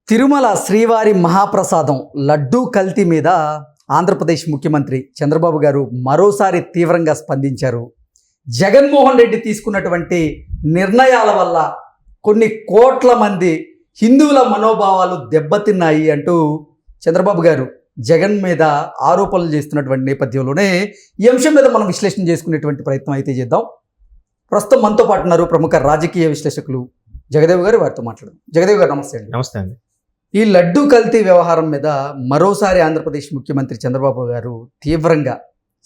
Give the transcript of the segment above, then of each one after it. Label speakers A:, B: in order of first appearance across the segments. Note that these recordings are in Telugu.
A: తిరుమల శ్రీవారి మహాప్రసాదం లడ్డూ కల్తీ మీద ఆంధ్రప్రదేశ్ ముఖ్యమంత్రి చంద్రబాబు గారు మరోసారి తీవ్రంగా స్పందించారు. జగన్మోహన్ రెడ్డి తీసుకున్నటువంటి నిర్ణయాల వల్ల కొన్ని కోట్ల మంది హిందువుల మనోభావాలు దెబ్బతిన్నాయి అంటూ చంద్రబాబు గారు జగన్ మీద ఆరోపణలు చేస్తున్నటువంటి నేపథ్యంలోనే ఈ అంశం మీద మనం విశ్లేషణ చేసుకునేటువంటి ప్రయత్నం అయితే చేద్దాం. ప్రస్తుతం మనతో పాటు ఉన్నారు ప్రముఖ రాజకీయ విశ్లేషకులు జగదేవ్ గారు. వారితో మాట్లాడదాం. జగదేవ్ గారు నమస్తే అండి.
B: నమస్తే అండి.
A: ఈ లడ్డూ కల్తీ వ్యవహారం మీద మరోసారి ఆంధ్రప్రదేశ్ ముఖ్యమంత్రి చంద్రబాబు గారు తీవ్రంగా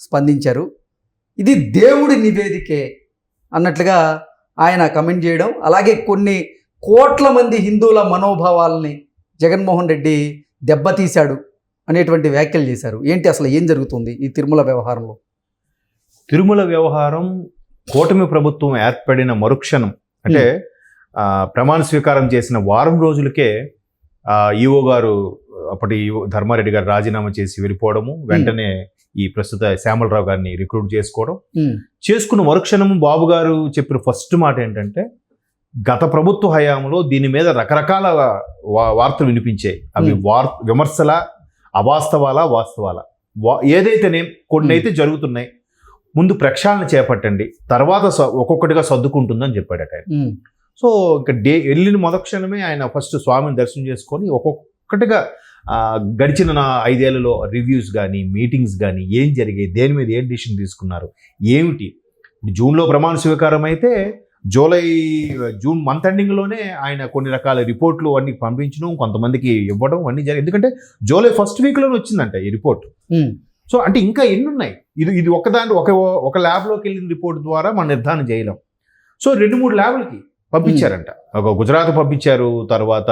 A: స్పందించారు. ఇది దేవుడి నివేదికే అన్నట్లుగా ఆయన కమెంట్ చేయడం, అలాగే కొన్ని కోట్ల మంది హిందువుల మనోభావాలని జగన్మోహన్ రెడ్డి దెబ్బతీశాడు అనేటువంటి వ్యాఖ్యలు చేశారు. ఏంటి అసలు ఏం జరుగుతుంది ఈ తిరుమల వ్యవహారంలో?
B: తిరుమల వ్యవహారం కూటమి ప్రభుత్వం ఏర్పడిన మరుక్షణం అంటే ప్రమాణ స్వీకారం చేసిన వారం రోజులకే ఈఓ గారు, అప్పటి ధర్మారెడ్డి గారు రాజీనామా చేసి వెళ్ళిపోవడము, వెంటనే ఈ ప్రస్తుత శ్యామలరావు గారిని రిక్రూట్ చేసుకున్న మరుక్షణము బాబు గారు చెప్పిన ఫస్ట్ మాట ఏంటంటే, గత ప్రభుత్వ హయాంలో దీని మీద రకరకాల వార్తలు వినిపించాయి. అవి విమర్శల, అవాస్తవాల, వాస్తవాల, ఏదైతేనే కొన్ని అయితే జరుగుతున్నాయి, ముందు ప్రక్షాళన చేపట్టండి, తర్వాత ఒక్కొక్కటిగా సర్దుకుంటుందని చెప్పాడట ఆయన. సో ఇంకా వెళ్ళిన మొదక్షణమే ఆయన ఫస్ట్ స్వామిని దర్శనం చేసుకొని ఒక్కొక్కటిగా గడిచిన 5 ఏళ్లలో రివ్యూస్ కానీ, మీటింగ్స్ కానీ, ఏం జరిగాయి, దేని మీద ఏం డిసిషన్ తీసుకున్నారు, ఏమిటి. జూన్లో ప్రమాణ స్వీకారం అయితే జూన్ మంత్ ఎండింగ్లోనే ఆయన కొన్ని రకాల రిపోర్ట్లు అన్ని పంపించడం, కొంతమందికి ఇవ్వడం అన్నీ జరిగాయి. ఎందుకంటే జూలై ఫస్ట్ వీక్లోనే వచ్చిందంట ఈ రిపోర్ట్. సో అంటే ఇంకా ఎన్ని ఉన్నాయి, ఇది ఒక ల్యాబ్లోకి వెళ్ళిన రిపోర్ట్ ద్వారా మనం నిర్ధారణ చేయలేం. సో 2-3 ల్యాబ్లకి పంపించారంట. ఒక గుజరాత్ పంపించారు, తర్వాత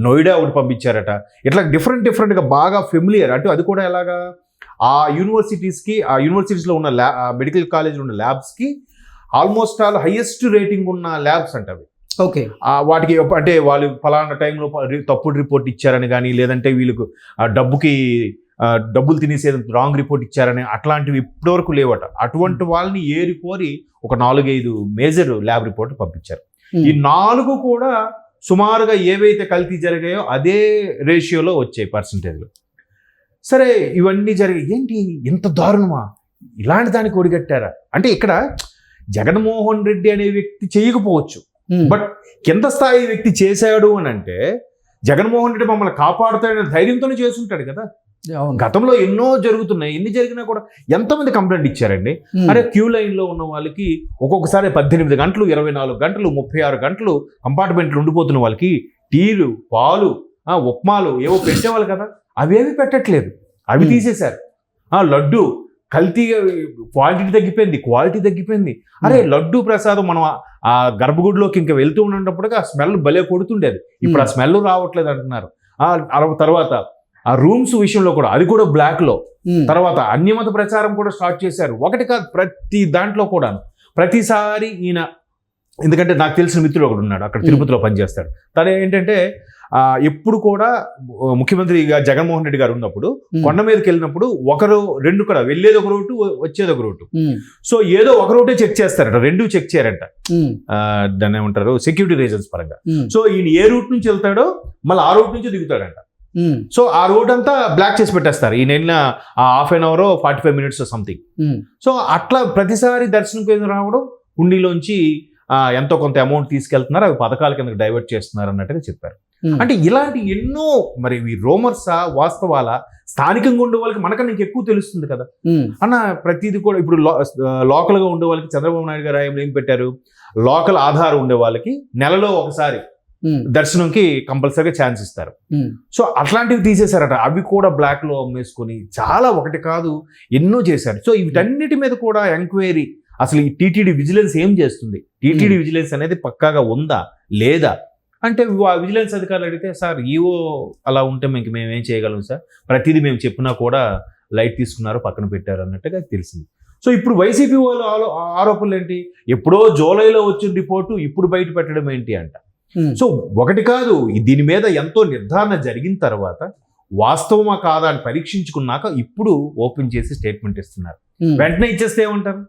B: నోయిడా ఒకటి పంపించారట. ఇట్లా డిఫరెంట్గా బాగా ఫెమిలియర్. అంటే అది కూడా ఎలాగా, ఆ యూనివర్సిటీస్లో ఉన్న మెడికల్ కాలేజ్లో ఉన్న ల్యాబ్స్కి ఆల్మోస్ట్ ఆల్ హైయెస్ట్ రేటింగ్ ఉన్న ల్యాబ్స్ అంట అవి.
A: ఓకే.
B: వాటికి అంటే వాళ్ళు ఫలానా టైంలో తప్పుడు రిపోర్ట్ ఇచ్చారని కానీ, లేదంటే వీళ్ళకు డబ్బులు తినేసేది రాంగ్ రిపోర్ట్ ఇచ్చారని, అట్లాంటివి ఇప్పటివరకు లేవట. అటువంటి వాళ్ళని ఏరికోరి ఒక 4-5 మేజర్ ల్యాబ్ రిపోర్ట్ పంపించారు. ఈ 4 కూడా సుమారుగా ఏవైతే కల్తీ జరిగాయో అదే రేషియోలో వచ్చాయి పర్సంటేజ్లో. సరే, ఇవన్నీ జరిగాయి. ఏంటి ఇంత దారుణమా, ఇలాంటి దానికి ఒడిగట్టారా అంటే, ఇక్కడ జగన్మోహన్ రెడ్డి అనే వ్యక్తి చేయకపోవచ్చు, బట్ కింద స్థాయి వ్యక్తి చేశాడు అని అంటే జగన్మోహన్ రెడ్డి మమ్మల్ని కాపాడుతాడనే ధైర్యంతోనే చేస్తుంటాడు కదా. గతంలో ఎన్నో జరుగుతున్నాయి, ఎన్ని జరిగినా కూడా ఎంతమంది కంప్లైంట్ ఇచ్చారండి. అరే, క్యూ లైన్లో ఉన్న వాళ్ళకి ఒక్కొక్కసారి 18 గంటలు, 24 గంటలు, 36 గంటలు కంపార్ట్మెంట్లు ఉండిపోతున్న వాళ్ళకి టీలు, పాలు, ఉప్మాలు ఏవో పెట్టేవాళ్ళు కదా, అవేవి పెట్టట్లేదు, అవి తీసేశారు. లడ్డు కల్తీగా క్వాలిటీ తగ్గిపోయింది. అరే, లడ్డు ప్రసాదం మనం ఆ గర్భగుడిలోకి ఇంకా వెళ్తూ ఉన్నప్పటికీ ఆ స్మెల్ భలే కొడుతుండేది, ఇప్పుడు ఆ స్మెల్ రావట్లేదు అంటున్నారు. తర్వాత ఆ రూమ్స్ విషయంలో కూడా అది కూడా బ్లాక్లో. తర్వాత అన్యమత ప్రచారం కూడా స్టార్ట్ చేశారు. ఒకటి కాదు, ప్రతి దాంట్లో కూడా ప్రతిసారి ఈయన, ఎందుకంటే నాకు తెలిసిన మిత్రుడు ఒకడు ఉన్నాడు, అక్కడ తిరుపతిలో పనిచేస్తాడు. తను ఏంటంటే ఎప్పుడు కూడా ముఖ్యమంత్రిగా జగన్మోహన్ రెడ్డి గారు ఉన్నప్పుడు కొండ మీదకి వెళ్ళినప్పుడు 1-2 కూడా వెళ్ళేది ఒక రూటు, వచ్చేది ఒక రూటు. సో ఏదో ఒక రూటే చెక్ చేస్తారట, 2 చెక్ చేయరంట. దాన్ని ఏమంటారు, సెక్యూరిటీ రీజన్స్ పరంగా. సో ఈయన ఏ రూట్ నుంచి వెళ్తాడో మళ్ళీ ఆ రూట్ నుంచి దిగుతాడంట. సో ఆ రోడ్ అంతా బ్లాక్ చేసి పెట్టేస్తారు ఈయన వెళ్ళిన ½ an hour 45 minutes something. So అట్లా ప్రతిసారి దర్శనం కేంద్రం రావడం, హుండీలోంచి ఎంతో కొంత అమౌంట్ తీసుకెళ్తున్నారు, అవి పథకాల కింద డైవర్ట్ చేస్తున్నారు అన్నట్టుగా చెప్పారు. అంటే ఇలాంటి ఎన్నో, మరి ఈ రోమర్సా, వాస్తవాల, స్థానికంగా ఉండే వాళ్ళకి మనకన్నా నీకు ఎక్కువ తెలుస్తుంది కదా అన్న. ప్రతిదీ కూడా ఇప్పుడు లోకల్గా ఉండే వాళ్ళకి చంద్రబాబు నాయుడు గారు ఏం పెట్టారు, లోకల్ ఆధార్ ఉండే వాళ్ళకి నెలలో ఒకసారి దర్శనంకి కంపల్సరీగా ఛాన్స్ ఇస్తారు. సో అట్లాంటివి తీసేశారట, అవి కూడా బ్లాక్లో అమ్మేసుకొని చాలా, ఒకటి కాదు ఎన్నో చేశారు. సో వీటన్నిటి మీద కూడా ఎంక్వైరీ, అసలు ఈ టీటీడీ విజిలెన్స్ ఏం చేస్తుంది, టీటీడీ విజిలెన్స్ అనేది పక్కాగా ఉందా లేదా అంటే, విజిలెన్స్ అధికారులు అడిగితే, సార్ ఈవో అలా ఉంటే మేమేం చేయగలం సార్, ప్రతిదీ మేము చెప్పినా కూడా లైట్ తీసుకున్నారు, పక్కన పెట్టారు అన్నట్టుగా తెలిసింది. సో ఇప్పుడు వైసీపీ వాళ్ళు ఆరోపణలు ఏంటి, ఎప్పుడో జూలైలో వచ్చిన రిపోర్టు ఇప్పుడు బయట పెట్టడం ఏంటి అంట. సో ఒకటి కాదు, దీని మీద ఎంతో నిర్ధారణ జరిగిన తర్వాత వాస్తవమా కాదా అని పరీక్షించుకున్నాక ఇప్పుడు ఓపెన్ చేసి స్టేట్మెంట్ ఇస్తున్నారు. వెంటనే ఇచ్చేస్తే ఏమంటారు,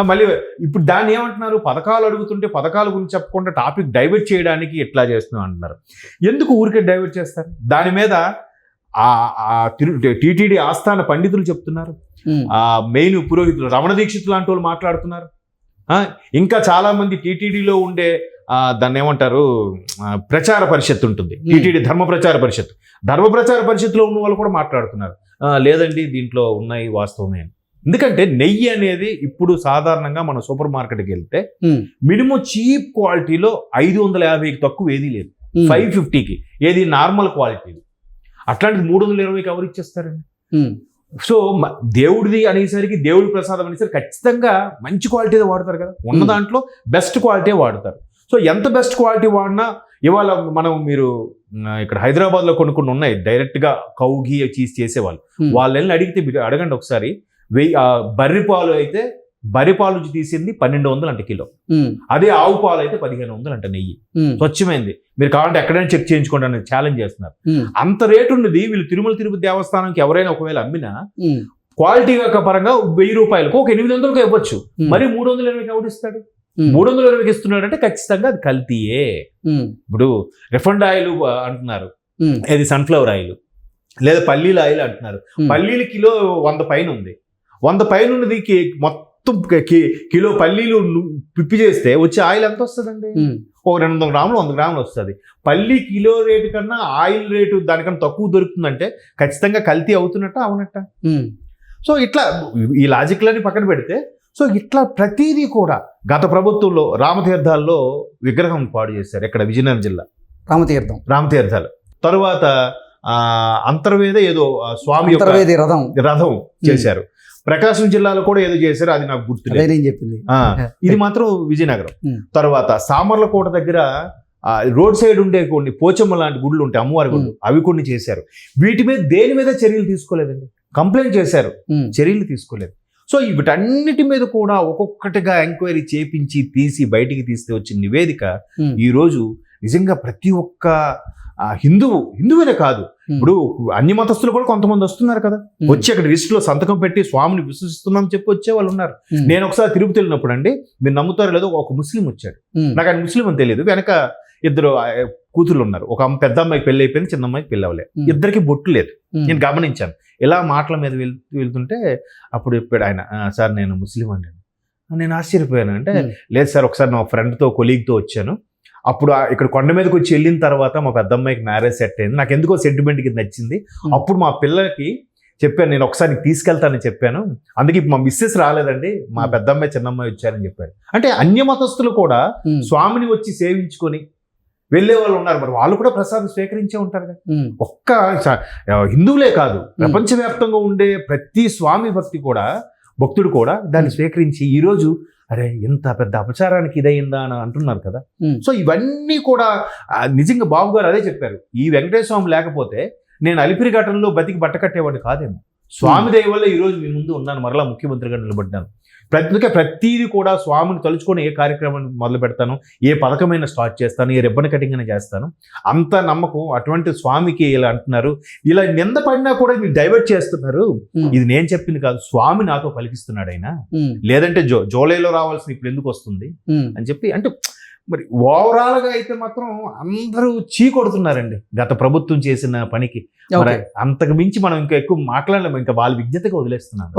B: మళ్ళీ ఇప్పుడు దాన్ని ఏమంటున్నారు, పథకాలు అడుగుతుంటే పథకాల గురించి చెప్పకుండా టాపిక్ డైవర్ట్ చేయడానికి ఎట్లా చేస్తున్నాం అంటున్నారు. ఎందుకు ఊరికే డైవర్ట్ చేస్తారు? దాని మీద టీటీడీ ఆస్థాన పండితులు చెప్తున్నారు, మెయిన్ పురోహితులు రమణ దీక్షితులు లాంటి వాళ్ళు మాట్లాడుతున్నారు. ఇంకా చాలా మంది టీటీడీలో ఉండే దాన్ని ఏమంటారు, ప్రచార పరిషత్ ఉంటుంది, టీటీడీ ధర్మ ప్రచార పరిషత్తులో ఉన్న వాళ్ళు కూడా మాట్లాడుతున్నారు, లేదండి దీంట్లో ఉన్నాయి వాస్తవమే అని. ఎందుకంటే నెయ్యి అనేది ఇప్పుడు సాధారణంగా మనం సూపర్ మార్కెట్కి వెళ్తే మినిమం చీప్ క్వాలిటీలో 550కి తక్కువ ఏదీ లేదు, 550కి ఏది నార్మల్ క్వాలిటీ. అట్లాంటిది 320కి ఎవరు ఇచ్చేస్తారండి? సో దేవుడిది అనేసరికి, దేవుడి ప్రసాదం అనేసరికి ఖచ్చితంగా మంచి క్వాలిటీ వాడతారు కదా, ఉన్న దాంట్లో బెస్ట్ క్వాలిటీ వాడతారు. సో ఎంత బెస్ట్ క్వాలిటీ వాడినా ఇవాళ మీరు ఇక్కడ హైదరాబాద్లో కొన్ని ఉన్నాయి డైరెక్ట్గా కౌ ఘీ చీజ్ చేసేవాళ్ళు, వాళ్ళని అడిగితే మీరు అడగండి ఒకసారి, బర్రె పాలు అయితే బర్రె పాలు నుంచి తీసింది 1200 అంట కిలో, అదే ఆవు పాలు అయితే 1500 అంట నెయ్యి, స్వచ్ఛమైంది. మీరు కావాలంటే ఎక్కడైనా చెక్ చేయించుకోండి అనేది ఛాలెంజ్ చేస్తున్నారు. అంత రేటు ఉన్నది వీళ్ళు తిరుపతి దేవస్థానానికి ఎవరైనా ఒకవేళ అమ్మినా క్వాలిటీ పరంగా 1000 రూపాయలకు ఒక 800కు ఇవ్వచ్చు, మరి 320కి ఎవరిస్తాడు? 320కి ఇస్తున్నాడు అంటే ఖచ్చితంగా అది కల్తీయే. ఇప్పుడు రిఫండ్ ఆయిల్ అంటున్నారు, అది సన్ఫ్లవర్ ఆయిల్ లేదా పల్లీల ఆయిల్ అంటున్నారు. పల్లీలు కిలో 100 పైన ఉంది, 100 పైన ఉన్నది మొత్తం కిలో పల్లీలు పిప్పి చేస్తే వచ్చే ఆయిల్ ఎంత వస్తుందండి? ఒక 200 గ్రాములు 100 గ్రాములు వస్తుంది. పల్లి కిలో రేటు కన్నా ఆయిల్ రేటు దానికన్నా తక్కువ దొరుకుతుందంటే ఖచ్చితంగా కల్తీ అవుతున్నట్ట అవునట్ట? సో ఇట్లా ఈ లాజిక్లని పక్కన పెడితే, సో ఇట్లా ప్రతిదీ కూడా గత ప్రభుత్వంలో రామతీర్థాల్లో విగ్రహం పాడు చేశారు. ఎక్కడ? విజయనగరం జిల్లా రామతీర్థాలు. తరువాత అంతర్వేద ఏదో స్వామి రథం చేశారు. ప్రకాశం జిల్లాలో కూడా ఏదో చేశారు, అది నాకు గుర్తులేదు. ఇది మాత్రం విజయనగరం. తర్వాత సామర్లకోట దగ్గర రోడ్ సైడ్ ఉండే కొన్ని పోచమ్మ లాంటి గుళ్ళు ఉంటాయి, అమ్మవారి గుళ్ళు, అవి కొన్ని చేశారు. వీటి మీద దేని మీద చర్యలు తీసుకోలేదండి. కంప్లైంట్ చేశారు, చర్యలు తీసుకోలేదు. సో వీటన్నిటి మీద కూడా ఒక్కొక్కటిగా ఎంక్వైరీ చేపించి తీసి బయటికి తీస్తే వచ్చిన నివేదిక ఈరోజు నిజంగా ప్రతి ఒక్క హిందువునే కాదు, ఇప్పుడు అన్ని మతస్థులు కూడా కొంతమంది వస్తున్నారు కదా, వచ్చి అక్కడ లిస్టులో సంతకం పెట్టి స్వామిని విశ్వసిస్తున్నాం చెప్పి వచ్చే వాళ్ళు ఉన్నారు. నేను ఒకసారి తిరుపతి వెళ్ళినప్పుడు అండి, మీరు నమ్ముతారో లేదో, ఒక ముస్లిం వచ్చాడు. నాకు ఆయన ముస్లిం అని తెలియదు, వెనక 2 కూతుర్లు ఉన్నారు. ఒక పెద్ద అమ్మాయికి పెళ్ళి అయిపోయింది, చిన్న అమ్మాయికి పెళ్ళి అవ్వలేదు, ఇద్దరికి బొట్టు లేదు. నేను గమనించాను. ఇలా మాటల మీద వెళ్తుంటే అప్పుడు చెప్పాడు ఆయన, సార్ నేను ముస్లిం అండి. నేను ఆశ్చర్యపోయాను. అంటే లేదు సార్, ఒకసారి నా ఫ్రెండ్తో కొలీగ్తో వచ్చాను, అప్పుడు ఇక్కడ కొండ మీదకి వచ్చి వెళ్ళిన తర్వాత మా పెద్ద అమ్మాయికి మ్యారేజ్ సెట్ అయింది, నాకు ఎందుకో సెంటిమెంట్ కింద నచ్చింది. అప్పుడు మా పిల్లలకి చెప్పాను, నేను ఒకసారి తీసుకెళ్తానని చెప్పాను, అందుకే మా మిస్సెస్ రాలేదండి, మా పెద్ద అమ్మాయి చిన్న అమ్మాయి వచ్చారని చెప్పాడు. అంటే అన్య మతస్థులు కూడా స్వామిని వచ్చి సేవించుకొని వెళ్ళే వాళ్ళు ఉన్నారు. మరి వాళ్ళు కూడా ప్రసాదం స్వీకరించే ఉంటారు కదా. ఒక్క హిందువులే కాదు, ప్రపంచవ్యాప్తంగా ఉండే ప్రతి స్వామి భక్తుడు కూడా దాన్ని స్వీకరించి ఈరోజు అరే ఇంత పెద్ద అపచారానికి ఇదయిందా అని అంటున్నారు కదా. సో ఇవన్నీ కూడా నిజంగా బాబు గారు అదే చెప్పారు, ఈ వెంకటేశ్వర స్వామి లేకపోతే నేను అలిపిరి ఘటనలో బతికి బట్ట కట్టేవాడిని కాదేమో, స్వామి దయ వల్ల ఈరోజు మీ ముందు ఉన్నాను, మరలా ముఖ్యమంత్రిగా నిలబడ్డాను. ప్రతిదీ కూడా స్వామిని తలుచుకొని ఏ కార్యక్రమాన్ని మొదలు పెడతాను, ఏ పథకమైన స్టార్ట్ చేస్తాను, ఏ రిబ్బన్ కటింగ్ అయినా చేస్తాను, అంత నమ్మకం. అటువంటి స్వామికి ఇలా అంటున్నారు, ఇలా నింద పడినా కూడా మీరు డైవర్ట్ చేస్తున్నారు. ఇది నేను చెప్పింది కాదు, స్వామి నాతో పలికిస్తున్నాడు ఆయన, లేదంటే జూలైలో రావాల్సిన ఇప్పుడు ఎందుకు వస్తుంది అని చెప్పి. అంటే మరి ఓవరాల్గా అయితే మాత్రం అందరూ చీకొడుతున్నారండి గత ప్రభుత్వం చేసిన పనికి. మరి అంతకు మించి మనం ఇంకా ఎక్కువ మాట్లాడలేము, ఇంకా వాళ్ళ విజ్ఞతగా వదిలేస్తున్నాను.